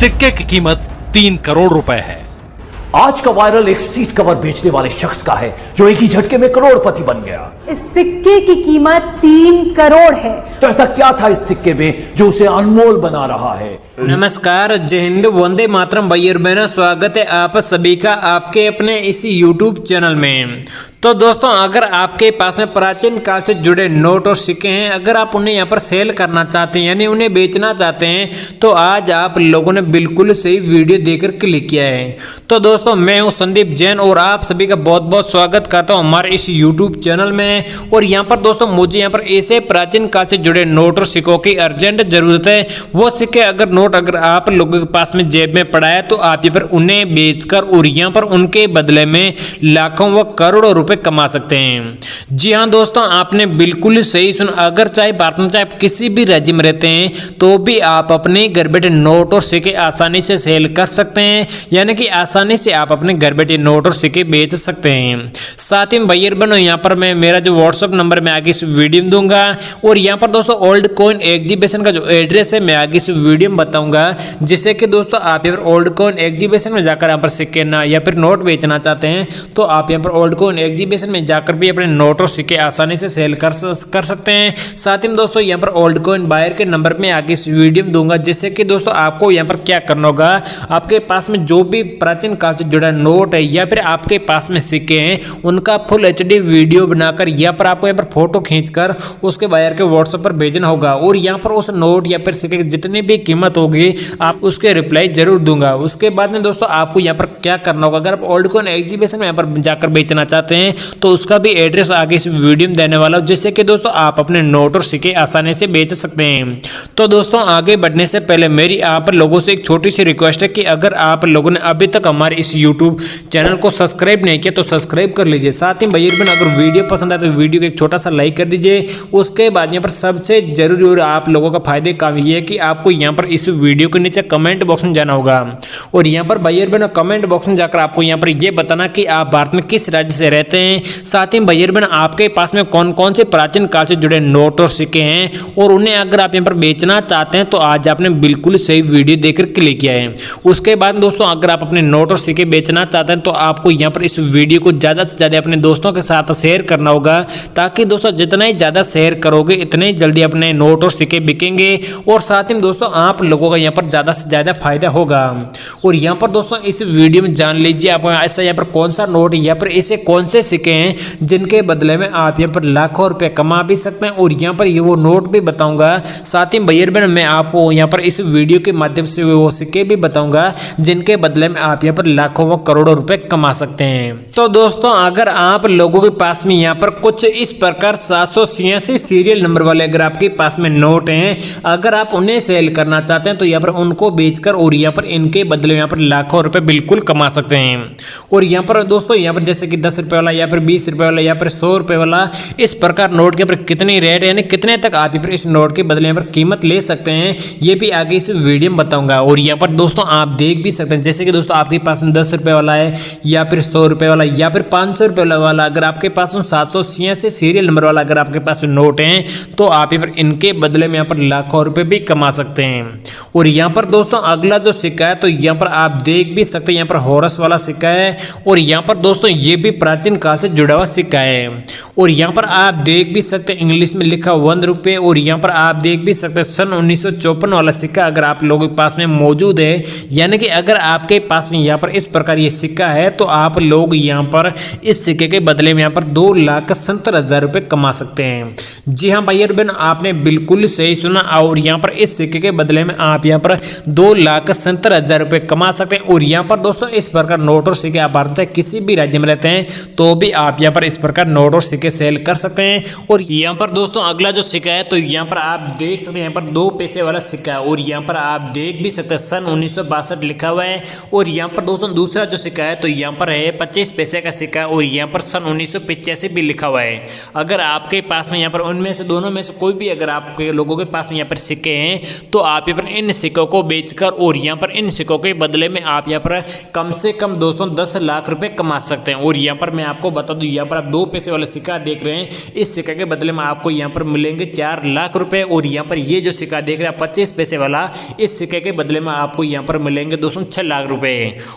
सिक्के की कीमत 3 करोड़ रुपए है। आज का वायरल एक सीट कवर बेचने वाले शख्स का है जो एक ही झटके में करोड़पति बन गया। इस सिक्के की कीमत 3 करोड़ है। तो ऐसा क्या था इस सिक्के में जो उसे अनमोल बना रहा है? नमस्कार, जय हिंद, वंदे मातरम भाई और बहनों, स्वागत है आप सभी का आपके अपने इस YouTube चैनल में। तो दोस्तों, अगर आपके पास में प्राचीन काल से जुड़े नोट और सिक्के हैं, अगर आप उन्हें यहाँ पर सेल करना चाहते हैं यानी उन्हें बेचना चाहते हैं, तो आज आप लोगों ने बिल्कुल सही वीडियो देखकर क्लिक किया है। तो दोस्तों, मैं हूँ संदीप जैन और आप सभी का बहुत बहुत स्वागत करता हूँ हमारे इस YouTube चैनल में। और यहाँ पर दोस्तों, मुझे यहाँ पर ऐसे प्राचीन काल से जुड़े नोट और सिक्कों की अर्जेंट जरूरत है। वो सिक्के अगर आप लोगों के पास में जेब में पड़ा है, तो आप यहाँ पर उन्हें बेचकर और यहाँ पर उनके बदले में लाखों व करोड़ों रुपए कमा सकते हैं। जी हाँ दोस्तों, आपने बिल्कुल सही सुना। अगर चाहे भारत में चाहे किसी भी राज्य में रहते हैं, तो भी आप अपने घर बैठे नोट और सिक्के आसानी से सेल कर सकते हैं, यानी कि आसानी से आप अपने घर बैठे नोट और सिक्के बेच सकते हैं। साथ ही भैया बनो, यहाँ पर मैं मेरा जो व्हाट्सअप नंबर मैं आगे इस वीडियो में दूंगा, और यहाँ पर दोस्तों ओल्ड कॉइन एग्जीबिशन का जो एड्रेस है मैं आगे इस वीडियो में बताऊंगा, जिससे कि दोस्तों आप यहाँ पर ओल्ड कॉइन एग्जीबिशन में जाकर यहाँ पर सिक्के ना या फिर नोट बेचना चाहते हैं, तो आप यहाँ पर ओल्ड कॉइन एग्जीबिशन में जाकर भी अपने नोट और सिक्के आसानी से सेल कर सकते हैं। साथ ही में दोस्तों, यहाँ पर ओल्ड कॉइन बायर के नंबर में आगे इस वीडियो में दूंगा, जिससे कि दोस्तों आपको यहाँ पर क्या करना होगा, आपके पास में जो भी प्राचीन काल से जुड़ा नोट है या फिर आपके पास में सिक्के हैं, उनका फुल HD वीडियो बनाकर यहाँ पर आपको यहाँ पर फोटो खींचकर उसके बायर के व्हाट्सएप पर भेजना होगा, और यहाँ पर उस नोट या फिर सिक्के की जितनी भी कीमत होगी आप उसके रिप्लाई जरूर दूंगा। उसके बाद में दोस्तों आपको यहाँ पर क्या करना होगा, अगर आप ओल्ड कॉइन एग्जीबिशन में यहाँ पर जाकर बेचना चाहते हैं, तो उसका भी एड्रेस आगे इस वीडियो में देने वाला हूं, जिससे कि दोस्तों आप अपने नोट और सिक्के आसानी से बेच सकते हैं। तो दोस्तों, आगे बढ़ने से पहले मेरी आप लोगों से एक छोटी सी रिक्वेस्ट है कि अगर आप लोगों ने अभी तक हमारे इस YouTube चैनल को सब्सक्राइब नहीं किया तो सब्सक्राइब कर लीजिए। साथ ही भैया अगर वीडियो पसंद आए तो वीडियो को एक छोटा सा लाइक कर दीजिए। उसके बाद यहाँ पर सबसे जरूरी और आप लोगों का फायदे काम ये है कि आपको यहाँ पर इस वीडियो के नीचे कमेंट बॉक्स में जाना होगा, और यहाँ पर भैया कमेंट बॉक्स में जाकर आपको यहाँ पर ये बताना कि आप भारत में किस राज्य से रहते हैं। साथ ही भैया आपके पास में कौन कौन से प्राचीन काल से जुड़े नोट और सिक्के हैं, और उन्हें अगर आप यहाँ पर बेचना चाहते हैं, तो आज आपने बिल्कुल सही वीडियो देखकर क्लिक किया है। उसके बाद दोस्तों, अगर आप अपने नोट और सिक्के बेचना चाहते हैं, तो आपको यहाँ पर इस वीडियो को ज़्यादा से ज़्यादा अपने दोस्तों के साथ शेयर करना होगा, ताकि दोस्तों जितना ही ज़्यादा शेयर करोगे इतने ही जल्दी अपने नोट और सिक्के बिकेंगे, और साथ ही दोस्तों आप लोगों का यहाँ पर ज़्यादा से ज़्यादा फायदा होगा। और यहाँ पर दोस्तों इस वीडियो में जान लीजिए आप ऐसा यहाँ पर कौन सा नोट या फिर ऐसे कौन से सिक्के हैं जिनके बदले में आप यहाँ पर लाखों रुपए कमा भी सकते हैं, और यहाँ पर ये वो नोट भी बताऊंगा। साथ ही भैया बहन मैं आपको यहाँ पर इस वीडियो के माध्यम से वो सिक्के भी बताऊंगा जिनके बदले में आप यहाँ पर लाखों व करोड़ों रुपए कमा सकते हैं। तो दोस्तों, अगर आप लोगों के पास में यहाँ पर कुछ इस प्रकार 786 सीरियल नंबर वाले अगर आपके पास में नोट हैं, अगर आप उन्हें सेल करना चाहते हैं, तो यहाँ पर उनको बेचकर और यहाँ पर इनके बदले यहाँ पर लाखों रुपए बिल्कुल कमा सकते हैं। और यहाँ पर दोस्तों, यहाँ पर जैसे कि 10 रुपए वाला या फिर 20 रुपए वाला या फिर 100 रुपए वाला, इस प्रकार नोट के ऊपर कितनी रेट यानी कितने तक आप इस नोट के बदले पर कीमत ले सकते हैं, ये भी आगे इस वीडियो में बताऊंगा। और यहाँ पर दोस्तों आप देख भी सकते हैं, जैसे कि दोस्तों आपके पास में 10 रुपए वाला है या फिर 100 रुपए वाला या फिर 500 रुपए वाला, अगर आपके पास 786 सीरियल नंबर वाला अगर आपके पास नोट है, तो आप यहाँ पर इनके बदले में यहाँ पर लाखों रुपए भी कमा सकते हैं। और यहाँ पर दोस्तों अगला जो सिक्का है, तो यहाँ पर आप देख भी सकते हैं, यहाँ पर हॉरस वाला सिक्का है, और यहाँ पर दोस्तों ये भी प्राचीन काल से जुड़ा हुआ सिक्का है। और यहाँ पर आप देख भी सकते हैं इंग्लिश में लिखा 1 रुपये, और यहाँ पर आप देख भी सकते हैं सन 1954 वाला सिक्का अगर आप लोगों के पास में मौजूद है, यानी कि अगर आपके पास में यहाँ पर इस प्रकार ये सिक्का है, तो आप लोग यहाँ पर इस सिक्के के बदले में यहाँ पर 2,70,000 रुपये कमा सकते हैं। जी हाँ भैया बहन, आपने बिल्कुल सही सुना, और यहाँ पर इस सिक्के के बदले में आप यहाँ पर 2,70,000 रुपये कमा सकते हैं। और यहाँ पर दोस्तों इस प्रकार नोट और सिक्के आप भारत में किसी भी राज्य में रहते हैं, तो भी आप यहाँ पर इस प्रकार नोट और सिक्के सेल कर सकते हैं। और यहाँ पर दोस्तों अगला जो सिक्का है, तो यहाँ पर आप देख सकते हैं, यहाँ पर 2 पैसे वाला सिक्का है, और यहाँ पर आप देख भी सकते हैं सन 1962 लिखा हुआ है। और यहाँ पर दोस्तों दूसरा जो सिक्का है, तो यहाँ पर है 25 पैसे का सिक्का, और यहाँ पर सन 1985 भी लिखा हुआ है। अगर आपके पास में यहाँ पर उनमें से दोनों में से कोई भी अगर आपके लोगों के पास में यहाँ पर सिक्के हैं तो आप यहाँ पर इन सिक्कों को बेचकर और यहाँ पर इन सिक्कों के बदले में आप यहाँ पर कम से कम दोस्तों 10 लाख रुपए कमा सकते हैं। और यहाँ पर मैं आपको बता दूं, यहाँ पर आप 2 पैसे वाला सिक्का देख रहे हैं, इस सिक्के के बदले में आपको यहाँ पर मिलेंगे 4 लाख रुपए। और यहाँ पर ये जो सिक्का देख रहे हैं 25 पैसे वाला, इस सिक्के के बदले में आपको यहाँ पर मिलेंगे दोस्तों 6 लाख रुपए।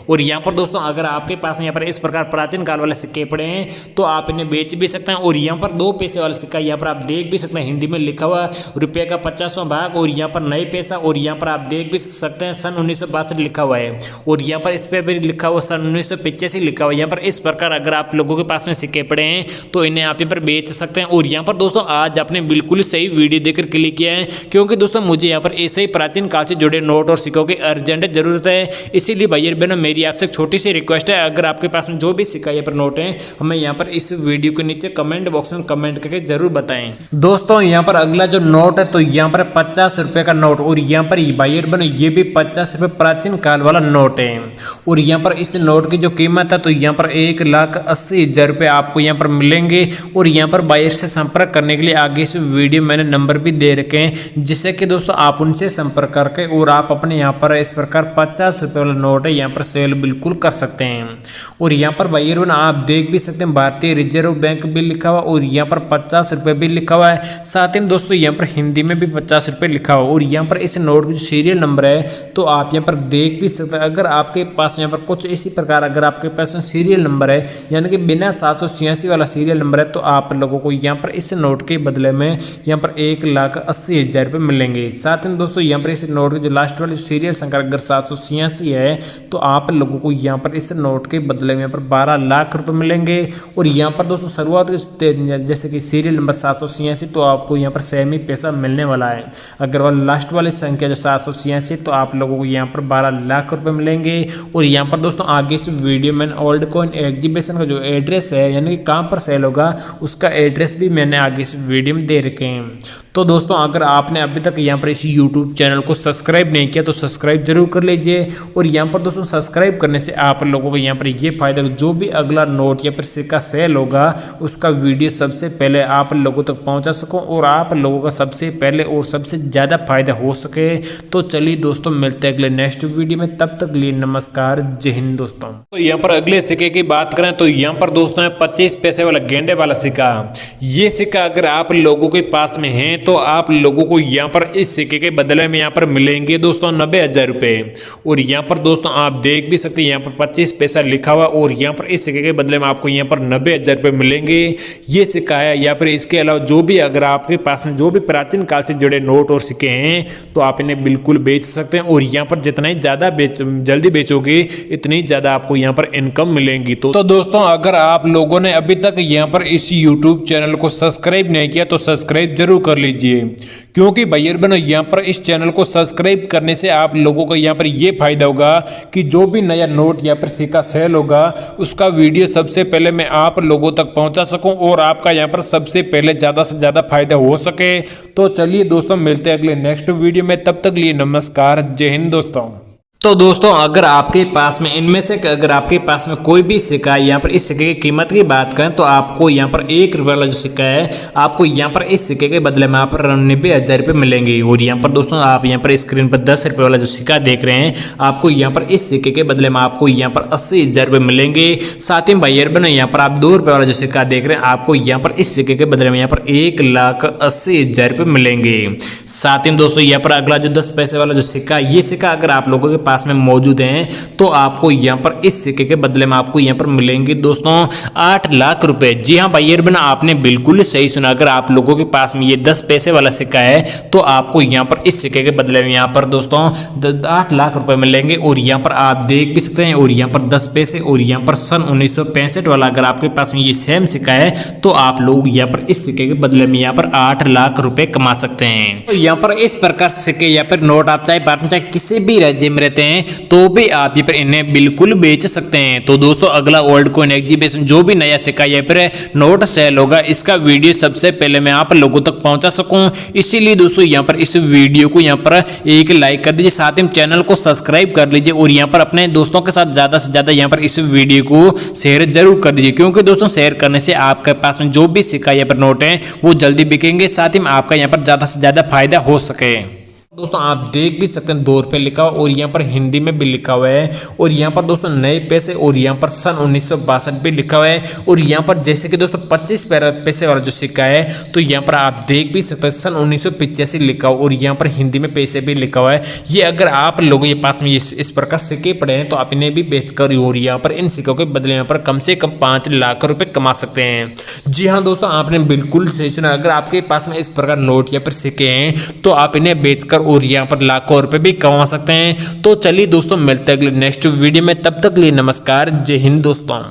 और यहाँ पर दोस्तों अगर आपके पास यहाँ पर इस प्रकार प्राचीन काल वाले सिक्के पड़े हैं तो आप इन्हें बेच भी सकते हैं। और यहाँ पर 2 पैसे वाला सिक्का यहाँ पर आप देख भी सकते हैं, हिंदी में लिखा हुआ रुपये का 50वां भाग, और यहाँ पर नए पैसा, और यहाँ पर आप देख भी सकते हैं सन 1962 लिखा हुआ है, और यहाँ पर इस पर भी लिखा हुआ सन 1985 लिखा हुआ है। यहाँ पर इस प्रकार अगर आप लोगों के पास में सिक्के पड़े हैं तो इन्हें आप यहाँ पर बेच सकते हैं। और यहाँ पर दोस्तों आज आपने बिल्कुल सही वीडियो देखकर क्लिक किया है, क्योंकि दोस्तों मुझे यहाँ पर ऐसे ही प्राचीन काल से जुड़े नोट और सिक्कों की अर्जेंट जरूरत है। इसीलिए भाई और बहनों मेरी आपसे छोटी सी रिक्वेस्ट है, अगर आपके पास में जो भी सिक्का यहाँ पर नोट है हमें यहाँ पर इस वीडियो के नीचे कमेंट बॉक्स में कमेंट करके जरूर बताएं। दोस्तों यहाँ पर अगला जो नोट है तो यहाँ पर 50 रुपए का नोट, और यहाँ पर भाई और बहनों ये भी 50 रुपए प्राचीन काल वाला नोट है। और यहाँ पर इस नोट की जो कीमत है तो यहाँ पर 1,80,000 रुपए आपको यहाँ पर मिलेंगे। और यहाँ पर बायर से संपर्क करने के लिए आगे इस वीडियो मैंने नंबर भी दे रखे हैं, जिससे कि दोस्तों आप उनसे संपर्क करके और आप अपने यहाँ पर इस प्रकार 50 रुपए वाला नोट है यहाँ पर सेल बिल्कुल कर सकते हैं। और यहाँ पर भाई और आप देख भी सकते हैं भारतीय रिजर्व बैंक भी लिखा हुआ, और यहाँ पर 50 रुपए भी लिखा हुआ है, साथ ही दोस्तों यहाँ पर हिंदी में भी 50 रुपए लिखा हुआ। और यहाँ पर इस नोट की जो सीरियल नंबर है तो आप यहाँ पर देख भी सकते हैं। अगर आपके पास यहाँ पर कुछ इसी प्रकार अगर आपके पास सीरियल नंबर है यानी कि बिना 786 वाला सीरियल नंबर है तो आप लोगों को यहाँ पर इस नोट के बदले में यहाँ पर 1,80,000 रुपये मिलेंगे। साथ ही दोस्तों यहाँ पर इस नोट की जो लास्ट वाली सीरियल संख्या अगर 786 है तो आप लोगों को यहाँ पर इस नोट के बदले में यहाँ पर 12 लाख रुपए मिलेंगे। और यहाँ पर दोस्तों शुरुआत जैसे कि सीरियल नंबर 786 तो आपको यहाँ पर सेम ही पैसा मिलने वाला है। अगर वह लास्ट वाली संख्या जो 786 तो आप लोगों को यहाँ पर 12 लाख रुपए मिलेंगे। और यहाँ पर दोस्तों आगे इस वीडियो में ओल्ड कॉइन एग्जीबिशन का जो एड्रेस है यानी कि कहाँ पर सेल होगा उसका एड्रेस भी मैंने आगे इस वीडियो में दे रखे हैं। तो दोस्तों अगर आपने अभी तक यहाँ पर इस YouTube चैनल को सब्सक्राइब नहीं किया तो सब्सक्राइब जरूर कर लीजिए। और यहाँ पर दोस्तों सब्सक्राइब करने से आप लोगों को यहाँ पर ये फायदा, जो भी अगला नोट या फिर सिक्का सेल होगा उसका वीडियो सबसे पहले आप लोगों तक पहुँचा सको और आप लोगों का सबसे पहले और सबसे ज़्यादा फायदा हो सके। तो चलिए दोस्तों मिलते हैं अगले नेक्स्ट वीडियो में, तब तक लिए नमस्कार, जय हिंद दोस्तों। तो यहाँ पर अगले सिक्के की बात करें तो यहाँ पर दोस्तों है 25 पैसे वाला गेंडे वाला सिक्का। ये सिक्का अगर आप लोगों के पास में है तो आप लोगों को यहाँ पर इस सिक्के के बदले में यहाँ पर मिलेंगे दोस्तों 90,000 रुपए। और यहाँ पर दोस्तों आप देख भी सकते हैं यहाँ पर 25 पैसा लिखा हुआ, और यहाँ पर इस सिक्के के बदले में आपको यहाँ पर 90,000 रुपए मिलेंगे। ये सिक्का है। या फिर इसके अलावा जो भी अगर आपके पास में जो भी प्राचीन काल से जुड़े नोट और सिक्के हैं तो आप इन्हें बिल्कुल बेच सकते हैं। और यहाँ पर जितना ही ज़्यादा जल्दी बेचोगे इतनी ज़्यादा आपको यहाँ पर इनकम मिलेंगी। तो दोस्तों अगर आप लोगों ने अभी तक यहाँ पर इस YouTube चैनल को सब्सक्राइब नहीं किया तो सब्सक्राइब जरूर कर लीजिए, क्योंकि भाई और बहनों यहाँ पर इस चैनल को सब्सक्राइब करने से आप लोगों को यहाँ पर ये फायदा होगा कि जो भी नया नोट या फिर सिक्का सेल होगा उसका वीडियो सबसे पहले मैं आप लोगों तक पहुंचा सकूं और आपका यहाँ पर सबसे पहले ज़्यादा से ज़्यादा फायदा हो सके। तो चलिए दोस्तों मिलते हैं अगले नेक्स्ट वीडियो में, तब तक लिए नमस्कार, जय हिंद दोस्तों। तो दोस्तों अगर आपके पास में इनमें से अगर आपके पास में कोई भी सिक्का है, यहाँ पर इस सिक्के की कीमत की बात करें तो आपको यहाँ पर 1 रुपये वाला जो सिक्का है आपको यहाँ पर इस सिक्के के बदले में आप 90,000 रुपये मिलेंगे। और यहाँ पर दोस्तों आप यहाँ पर स्क्रीन पर 10 रुपये वाला जो सिक्का देख रहे हैं आपको यहाँ पर इस सिक्के के बदले में आपको यहाँ पर 80,000 रुपये मिलेंगे। साथ ही भाई बहनों यहाँ पर आप 2 रुपये वाला जो सिक्का देख रहे हैं आपको यहाँ पर इस सिक्के के बदले में यहाँ पर 1,80,000 रुपये मिलेंगे। साथ ही दोस्तों यहाँ पर अगला जो 10 पैसे वाला जो सिक्का, ये सिक्का अगर आप लोगों के पास में मौजूद हैं तो आपको यहाँ पर इस सिक्के के बदले में आपको यहाँ पर मिलेंगे दोस्तों 8 लाख रुपए। जी हाँ भाई बहनों आपने बिल्कुल सही सुना, अगर आप लोगों के पास में ये 10 पैसे वाला सिक्का है तो आपको यहाँ पर इस सिक्के के बदले में यहाँ पर दोस्तों 8 लाख रुपए मिलेंगे। और यहाँ पर आप देख भी सकते हैं और यहाँ पर 10 पैसे और यहाँ पर सन 1965 वाला अगर आपके पास में ये सेम सिक्का है तो आप लोग यहाँ पर इस सिक्के के बदले में यहाँ पर 8 लाख रुपए कमा सकते हैं। तो यहाँ पर इस प्रकार सिक्के या फिर नोट आप चाहे भारत में चाहे किसी भी राज्य में रहते हैं तो भी आप यहाँ पर इन्हें बिल्कुल बेच सकते हैं। तो दोस्तों अगला वर्ल्ड कॉइन एग्जीबिशन जो भी नया सिक्का या फिर नोट सेल होगा, इसका वीडियो सबसे पहले मैं आप लोगों तक पहुंचा सकूं, इसीलिए दोस्तों यहाँ पर इस वीडियो को यहाँ पर एक लाइक कर दीजिए, साथ ही चैनल को सब्सक्राइब कर लीजिए और यहाँ पर अपने दोस्तों के साथ ज्यादा से ज्यादा यहाँ पर इस वीडियो को शेयर जरूर कर दीजिए, क्योंकि दोस्तों शेयर करने से आपके पास में जो भी सिक्का या पर नोट है वो जल्दी बिकेंगे, साथ ही में आपका यहाँ पर ज्यादा से ज्यादा फायदा हो सके। दोस्तों आप देख भी सकते हैं 2 रुपये लिखा हुआ और यहाँ पर हिंदी में भी लिखा हुआ है, और यहाँ पर दोस्तों नए पैसे और यहाँ पर सन 1962 भी लिखा हुआ है, और यहाँ पर जैसे कि दोस्तों 25 पैसे वाला जो सिक्का है तो यहाँ पर आप देख भी सकते हैं सन 1985 लिखा हुआ और यहाँ पर हिंदी में पैसे भी लिखा हुआ है। ये अगर आप लोगों के पास में इस प्रकार सिक्के पड़े हैं तो आप इन्हें भी बेचकर और यहाँ पर इन सिक्कों के बदले यहाँ पर कम से कम 5 लाख रुपए कमा सकते हैं। जी हाँ दोस्तों, आपने बिल्कुल सही सुना। अगर आपके पास में इस प्रकार नोट या फिर सिक्के हैं तो आप इन्हें बेचकर और यहाँ पर लाखों रुपए भी कमा सकते हैं। तो चलिए दोस्तों मिलते हैं अगले नेक्स्ट वीडियो में, तब तक के लिए नमस्कार, जय हिंद दोस्तों।